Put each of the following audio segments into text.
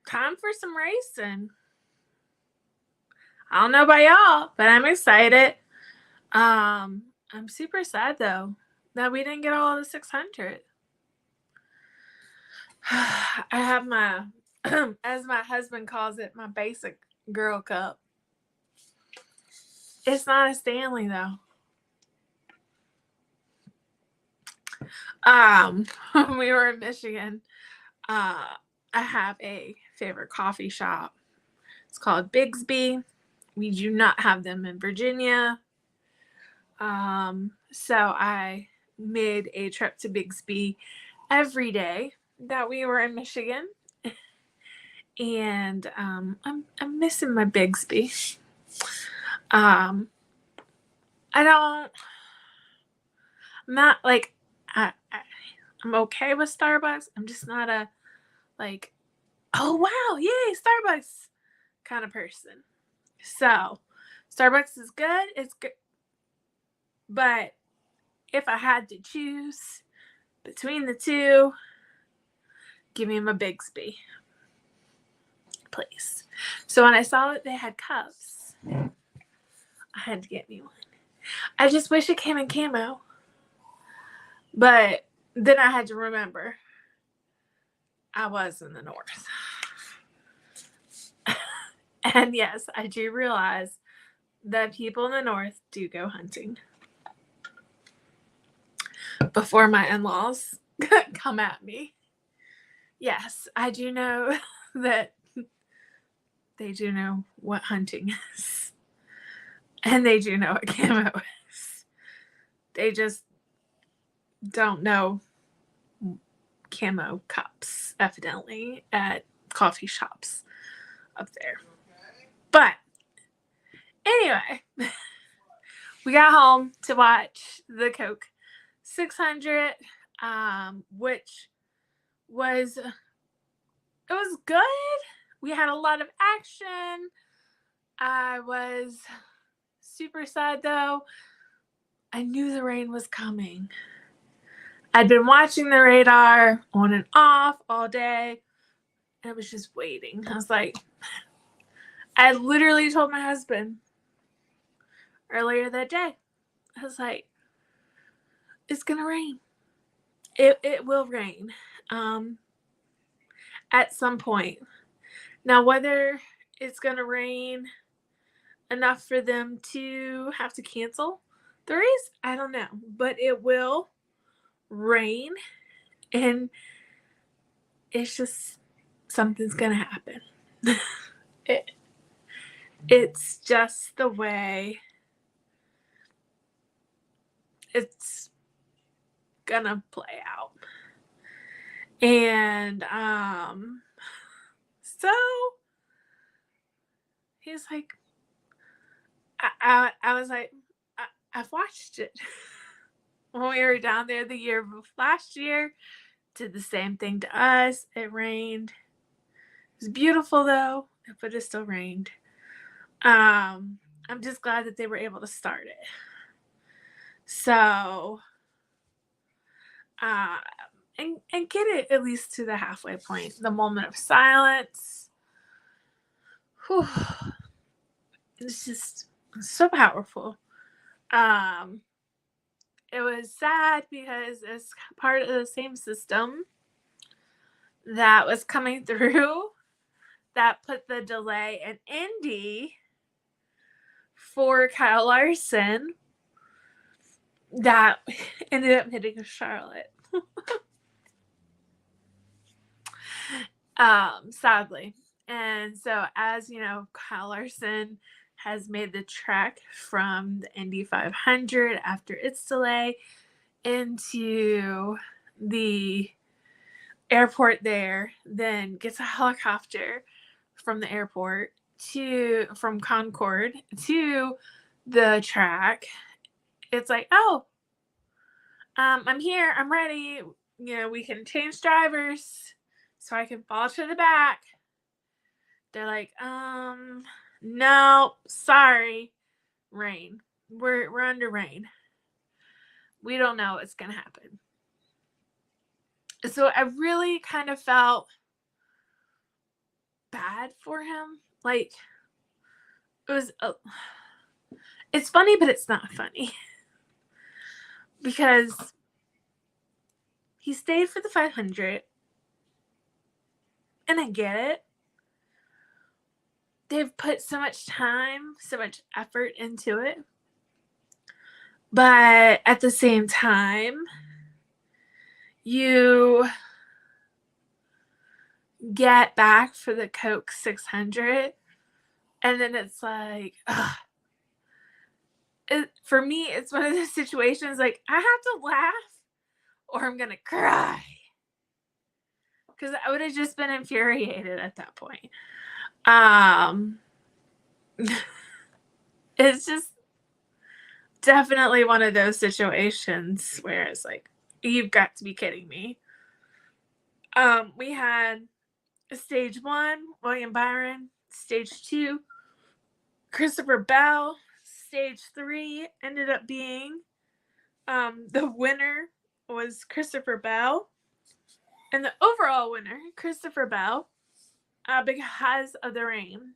time for some racing. I don't know about y'all, but I'm excited. I'm super sad though that we didn't get all the 600. I have my, as my husband calls it, my basic girl cup. It's not a Stanley though. When we were in Michigan, I have a favorite coffee shop. It's called Bigsby. We do not have them in Virginia. So I made a trip to Bigsby every day that we were in Michigan. And I'm missing my Bigsby. I'm not like, I'm okay with Starbucks. I'm just not a, like, oh wow, yay, Starbucks kind of person. So Starbucks is good. It's good. But if I had to choose between the two, give me my Bigsby, please. So when I saw that they had cups, I had to get me one. I just wish it came in camo. But then I had to remember I was in the north. And yes, I do realize that people in the north do go hunting. Before my in-laws come at me. Yes, I do know that they do know what hunting is. And they do know what camo is. They just don't know camo cups, evidently, at coffee shops up there. But anyway, we got home to watch the Coke 600, which was, it was good. We had a lot of action. I was super sad though. I knew the rain was coming. I'd been watching the radar on and off all day. And I was just waiting. I was like, I literally told my husband earlier that day, I was like, it's going to rain. It will rain at some point. Now, whether it's going to rain enough for them to have to cancel the race, I don't know. But it will rain, and it's just, something's going to happen. It's just the way it's gonna play out. And so he's like, I was like, I've watched it. When we were down there the year last year, did the same thing to us. It rained. It was beautiful though, but it still rained. I'm just glad that they were able to start it. So, and get it at least to the halfway point, the moment of silence. Whew. It's just so powerful. It was sad because it's part of the same system that was coming through that put the delay in Indy for Kyle Larson that ended up hitting Charlotte. Sadly. And so, as you know, Kyle Larson has made the trek from the Indy 500 after its delay into the airport there, then gets a helicopter from the airport from Concord to the track. It's like, oh, I'm here, I'm ready. You know, we can change drivers so I can fall to the back. They're like, no, sorry, rain. We're under rain. We don't know what's gonna happen. So I really kind of felt bad for him. Like, it was, it's funny, but it's not funny. Because he stayed for the 500. And I get it. They've put so much time, so much effort into it. But at the same time, you get back for the Coke 600, and then it's like, for me, it's one of those situations like, I have to laugh or I'm going to cry. Because I would have just been infuriated at that point. It's just definitely one of those situations where it's like, you've got to be kidding me. We had stage 1, William Byron. Stage 2, Christopher Bell. Stage 3 ended up being the winner was Christopher Bell. And the overall winner, Christopher Bell, because of the rain.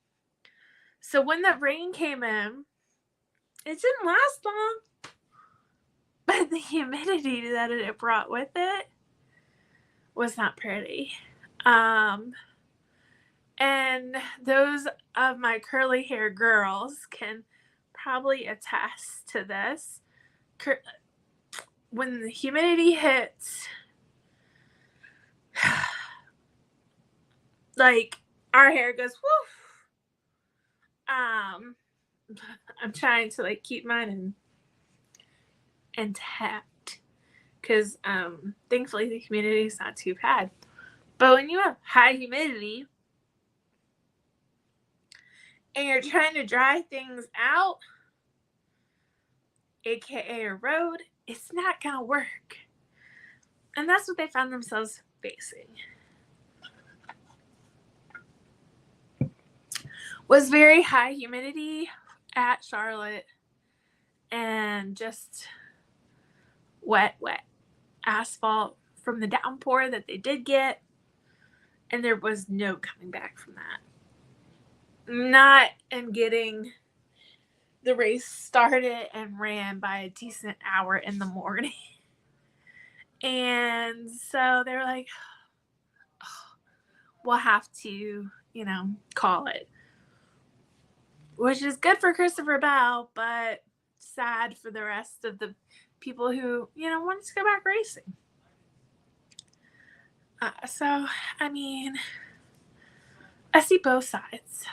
So when the rain came in, it didn't last long. But the humidity that it brought with it was not pretty. And those of my curly hair girls can probably attest to this. When the humidity hits, like, our hair goes woof. I'm trying to like keep mine intact because thankfully the humidity is not too bad. But when you have high humidity and you're trying to dry things out, aka a road, it's not gonna work. And that's what they found themselves facing. Was very high humidity at Charlotte and just wet asphalt from the downpour that they did get, and there was no coming back from that. Not in getting the race started and ran by a decent hour in the morning. And so they were like, oh, we'll have to, call it. Which is good for Christopher Bell, but sad for the rest of the people who, wanted to go back racing. So, I mean, I see both sides.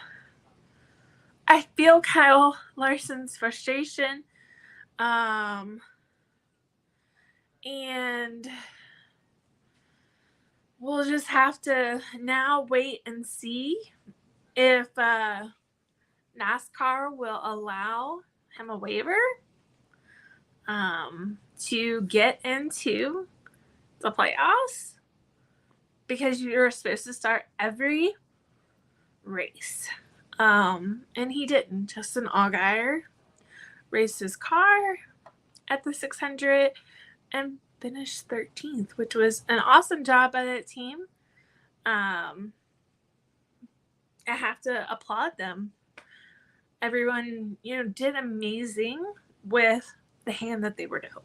I feel Kyle Larson's frustration. And we'll just have to now wait and see if NASCAR will allow him a waiver to get into the playoffs, because you're supposed to start every race. And he didn't. Justin Allgaier raced his car at the 600 and finished 13th, which was an awesome job by that team. I have to applaud them. Everyone, did amazing with the hand that they were dealt.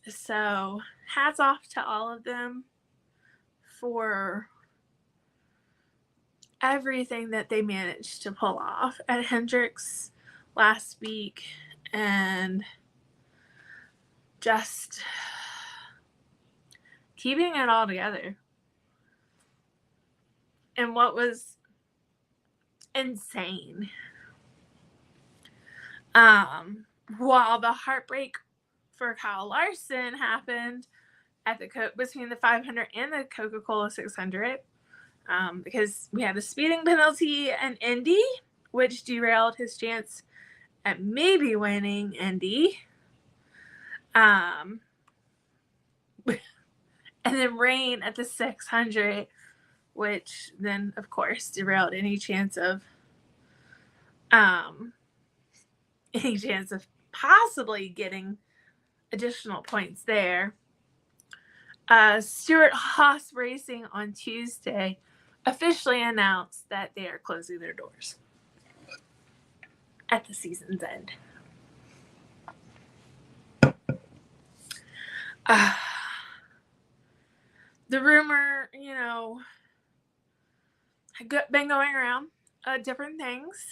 So hats off to all of them for everything that they managed to pull off at Hendricks last week, and just keeping it all together. And what was insane, while the heartbreak for Kyle Larson happened at between the 500 and the Coca-Cola 600, because we had a speeding penalty in Indy, which derailed his chance at maybe winning Indy. And then rain at the 600, which then, of course, derailed any chance of possibly getting additional points there. Stuart Haas Racing on Tuesday officially announced that they are closing their doors at the season's end. The rumor, had been going around different things.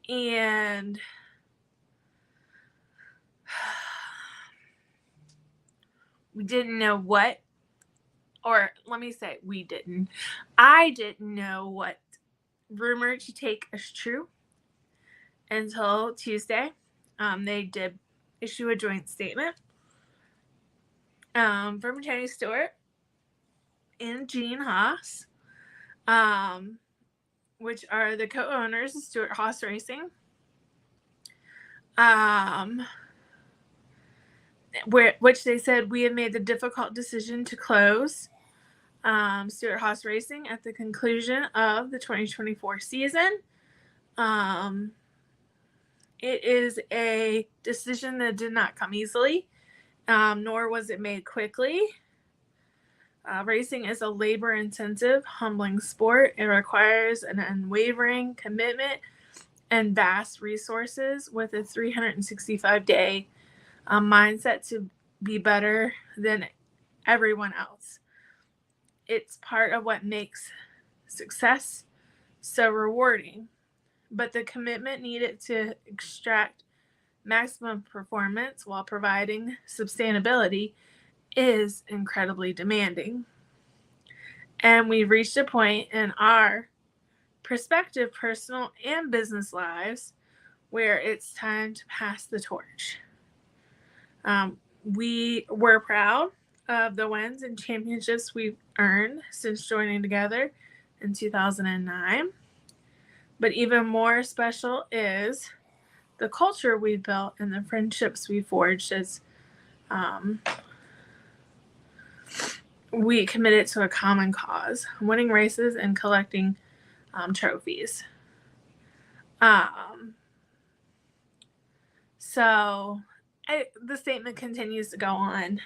And we didn't know what, or let me say, we didn't. I didn't know what rumor to take as true until Tuesday. They did issue a joint statement from Tony Stewart and Gene Haas, which are the co-owners of Stewart Haas Racing. Which they said, we have made the difficult decision to close Stewart Haas Racing at the conclusion of the 2024 season. It is a decision that did not come easily, nor was it made quickly. Racing is a labor-intensive, humbling sport. It requires an unwavering commitment and vast resources with a 365-day mindset to be better than everyone else. It's part of what makes success so rewarding, but the commitment needed to extract maximum performance while providing sustainability is incredibly demanding. And we've reached a point in our prospective personal and business lives where it's time to pass the torch. We were proud of the wins and championships we've earned since joining together in 2009. But even more special is the culture we built and the friendships we forged as we committed to a common cause, winning races and collecting trophies. So the statement continues to go on.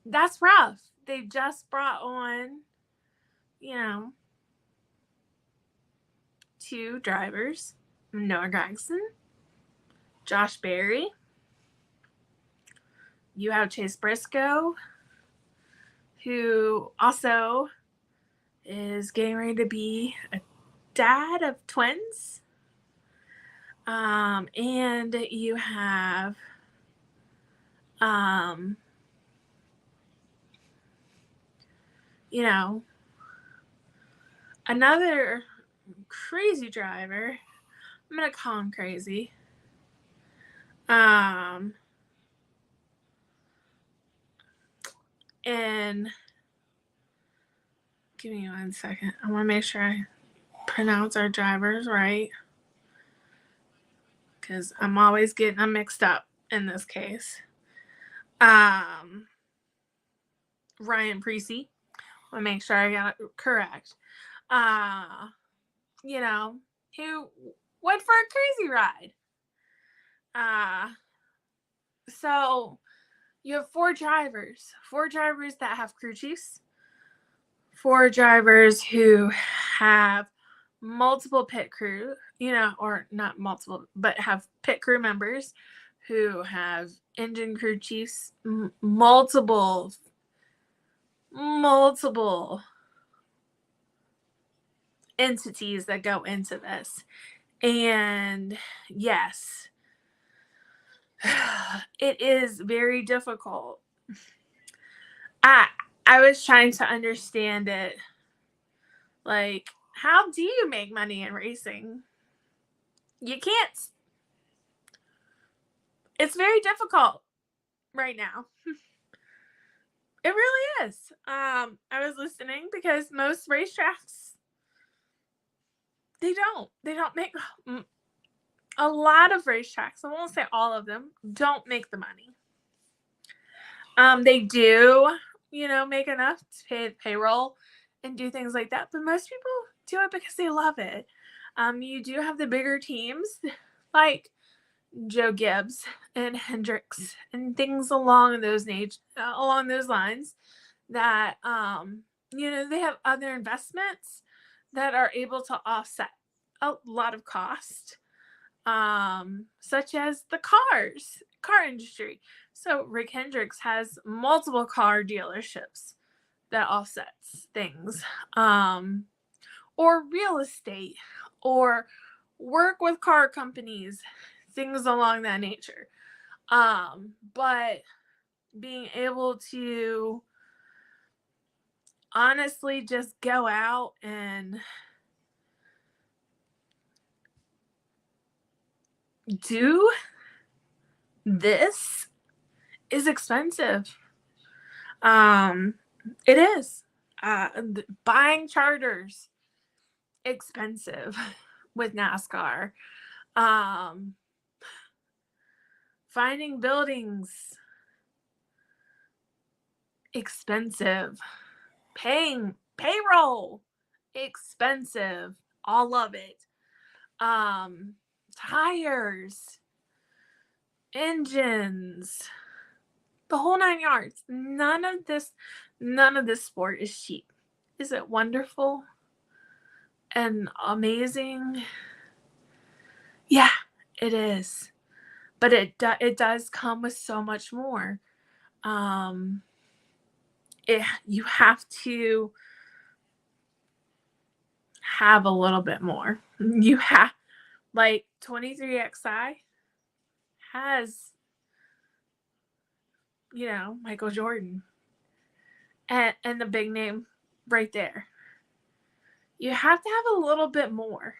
That's rough. They just brought on, 2 drivers, Noah Gragson, Josh Berry. You have Chase Briscoe, who also is getting ready to be a dad of twins. And you have another crazy driver. I'm gonna call him crazy. And give me 1 second. I want to make sure I pronounce our drivers right, because I'm always getting them mixed up in this case. Ryan Preece. I want to make sure I got it correct. Who went for a crazy ride. So you have 4 drivers that have crew chiefs, 4 drivers who have multiple pit crew, or not multiple, but have pit crew members who have engine crew chiefs, multiple entities that go into this. And yes, it is very difficult. I was trying to understand it. Like, how do you make money in racing? You can't. It's very difficult right now. It really is. I was listening because most racetracks, they don't make, a lot of racetracks, I won't say all of them, don't make the money. They do, make enough to pay the payroll and do things like that, but most people do it because they love it. You do have the bigger teams like Joe Gibbs and Hendricks and things along those lines that they have other investments that are able to offset a lot of cost, such as the car industry. So Rick Hendricks has multiple car dealerships that offsets things, or real estate, or work with car companies, things along that nature. But being able to honestly just go out and do this is expensive. It is. Buying charters, expensive with NASCAR. Finding buildings, expensive. Paying payroll, expensive. All of it. Tires, engines, the whole 9 yards. None of this sport is cheap. Is it wonderful and amazing? Yeah, it is. But it does come with so much more. You have to have a little bit more. You have, like, 23XI has, Michael Jordan and the big name right there. You have to have a little bit more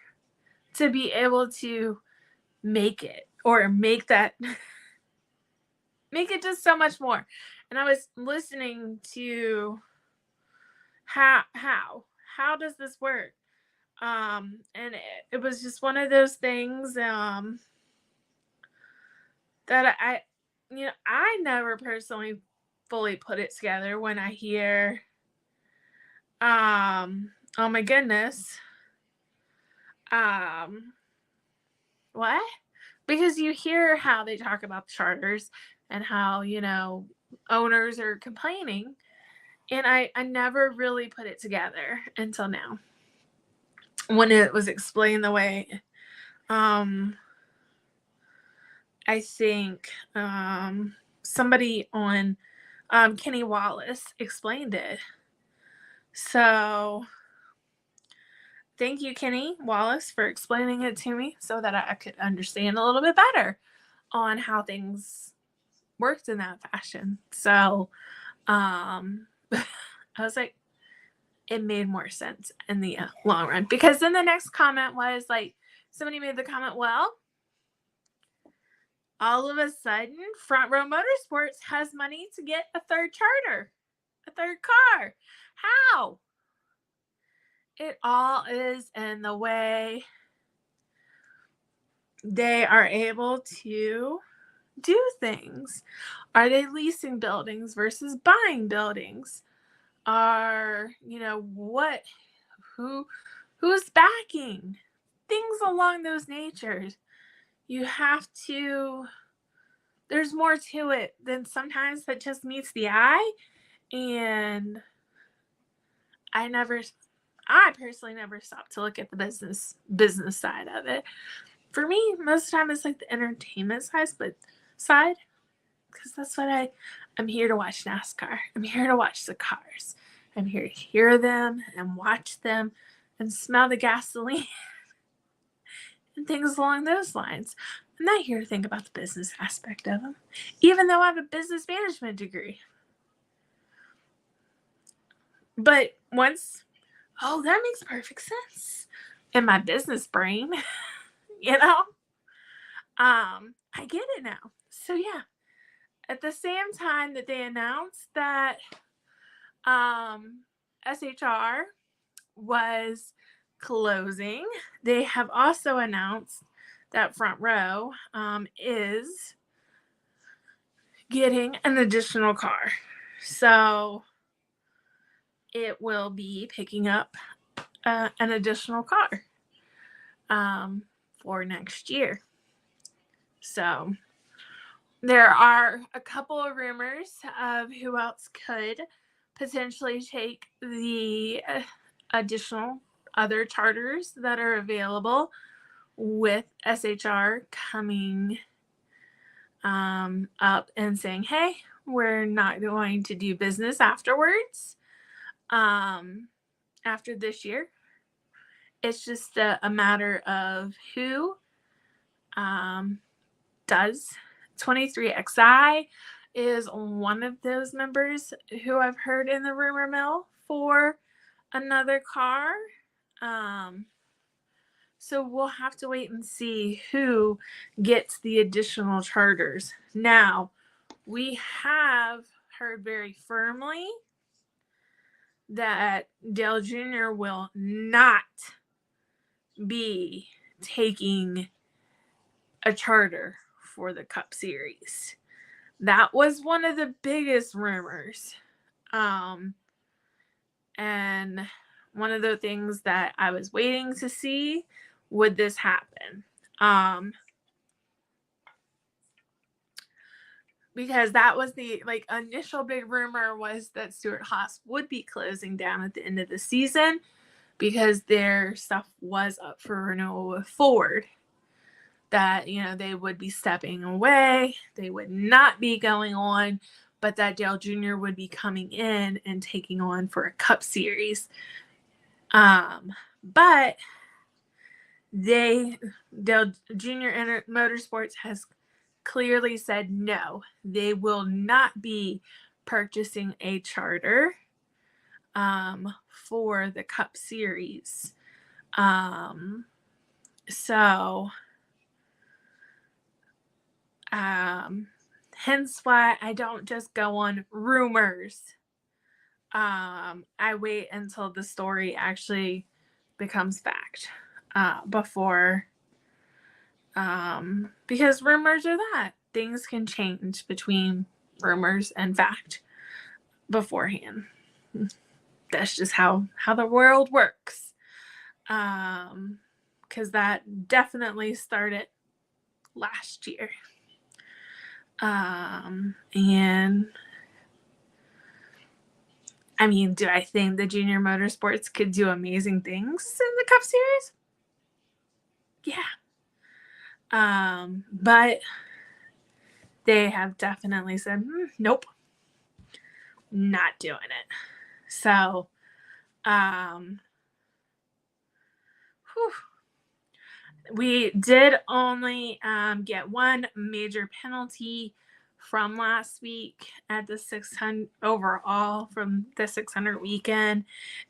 to be able to make it, or make it just so much more. And I was listening to how does this work? And it was just one of those things that I never personally fully put it together when I hear, oh my goodness, what? Because you hear how they talk about the charters and how, owners are complaining. And I never really put it together until now, when it was explained the way, I think somebody on Kenny Wallace explained it. So thank you, Kenny Wallace, for explaining it to me so that I could understand a little bit better on how things worked in that fashion. So I was like, it made more sense in the long run. Because then the next comment was like, somebody made the comment, well, all of a sudden, Front Row Motorsports has money to get a third charter, a third car. How? It all is in the way they are able to do things. Are they leasing buildings versus buying buildings? Are, who's backing? Things along those natures. You have to, there's more to it than sometimes that just meets the eye. And I personally never stopped to look at the business side of it. For me, most of the time it's like the entertainment side, because that's what I'm here to watch NASCAR. I'm here to watch the cars. I'm here to hear them and watch them and smell the gasoline and things along those lines. I'm not here to think about the business aspect of them, even though I have a business management degree. But that makes perfect sense in my business brain, I get it now. So yeah, at the same time that they announced that SHR was closing, they have also announced that Front Row is getting an additional car. So it will be picking up an additional car. for next year. So there are a couple of rumors of who else could potentially take the additional other charters that are available with SHR coming up and saying, hey, we're not going to do business afterwards after this year. It's just a matter of who does. 23XI is one of those members who I've heard in the rumor mill for another car. So we'll have to wait and see who gets the additional charters. Now, we have heard very firmly that Dale Jr. will not be taking a charter for the Cup Series. That was one of the biggest rumors. And one of the things that I was waiting to see, would this happen? Because that was the initial big rumor was that Stewart-Haas would be closing down at the end of the season because their stuff was up for renewal with Ford. That, they would be stepping away. They would not be going on, but that Dale Jr. would be coming in and taking on for a Cup Series. But Dale Jr. Motorsports has clearly said no, they will not be purchasing a charter for the Cup Series. Hence why I don't just go on rumors. I wait until the story actually becomes fact before, because rumors are that. Things can change between rumors and fact beforehand. That's just how the world works. Because that definitely started last year. And I mean, do I think the Junior Motorsports could do amazing things in the Cup Series? Yeah. But they have definitely said, nope, not doing it. So, we did only get one major penalty from last week at the 600 overall from the 600 weekend,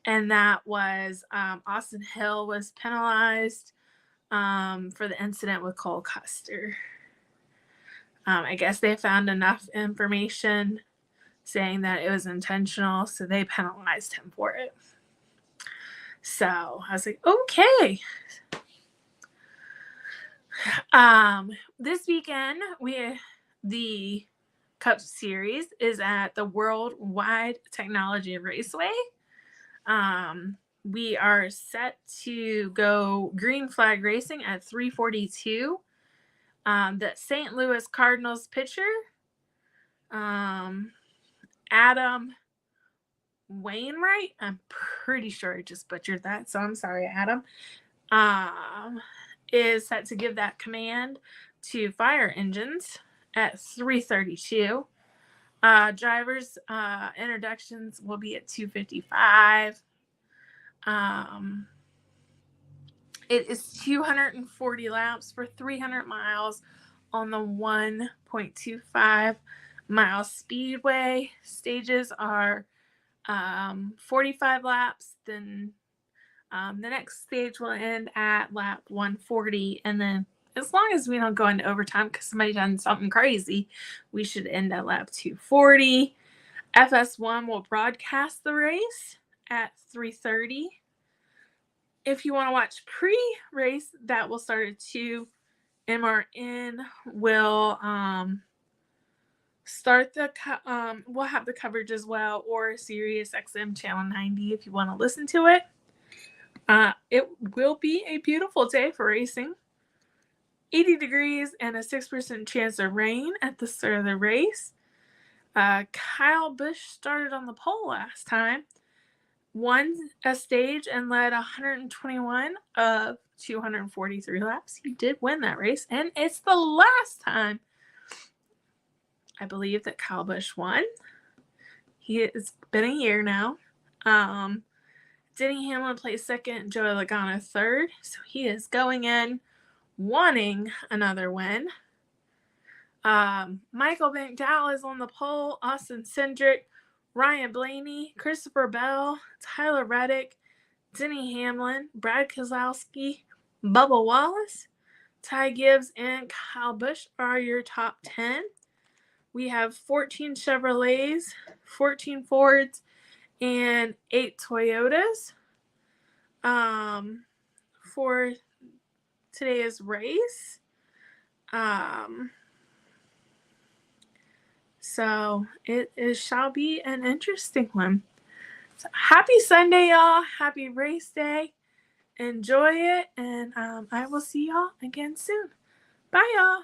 and that was Austin Hill was penalized for the incident with Cole Custer. I guess they found enough information saying that it was intentional, so they penalized him for it. So I was like, okay. This weekend the Cup Series is at the Worldwide Technology Raceway. We are set to go green flag racing at 3:42. The St. Louis Cardinals pitcher, Adam Wainwright. I'm pretty sure I just butchered that, so I'm sorry, Adam. Is set to give that command to fire engines at 3:32. Drivers introductions will be at 2:55. It is 240 laps for 300 miles on the 1.25 mile speedway. Stages are 45 laps. Then the next stage will end at lap 140. And then as long as we don't go into overtime because somebody done something crazy, we should end at lap 240. FS1 will broadcast the race at 3:30. If you want to watch pre-race, that will start at 2. MRN will start we'll have the coverage as well, or Sirius XM Channel 90 if you want to listen to it. It will be a beautiful day for racing. 80 degrees and a 6% chance of rain at the start of the race. Kyle Busch started on the pole last time, won a stage and led 121 of 243 laps. He did win that race, and it's the last time, I believe, that Kyle Busch won. It's been a year now. Denny Hamlin placed second, Joey Logano third, so he is going in wanting another win. Michael McDowell is on the pole, Austin Cindric, Ryan Blaney, Christopher Bell, Tyler Reddick, Denny Hamlin, Brad Keselowski, Bubba Wallace, Ty Gibbs, and Kyle Busch are your top 10. We have 14 Chevrolets, 14 Fords, and 8 Toyotas for today's race. So it shall be an interesting one. So happy Sunday, y'all. Happy race day. Enjoy it, and I will see y'all again soon. Bye, y'all.